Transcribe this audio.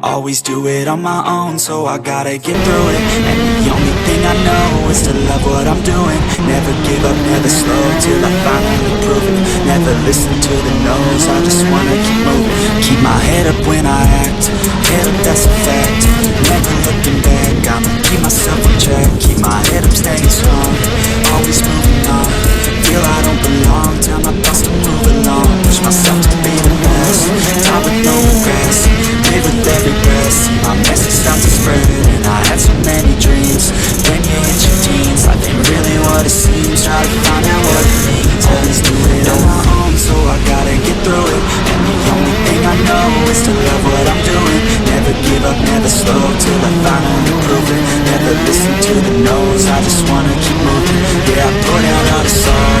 Always do it on my own, so I gotta get through it. And the only thing I know is to love what I'm doing. Never give up, never slow, till I finally prove it. Never listen to the no's, I just wanna keep moving. Keep my head up when I act, head up, that's a fact. Never looking back, I'ma keep myself on track. Keep my head up, staying strong, always moving on. Feel I don't belong, tell my thoughts to move along. Push myself to be the best, die with no regrets. Live with every breath, see my message start to spread. And I had so many dreams, when you hit your teens. Life ain't really what it seems, try to find out what it means. Always do it on my own, so I gotta get through it. And the only thing I know is to love what I'm doing. Never give up, never slow, till I finally prove it. Never listen to the no's, I just wanna keep moving. Yeah, I put out all the songs,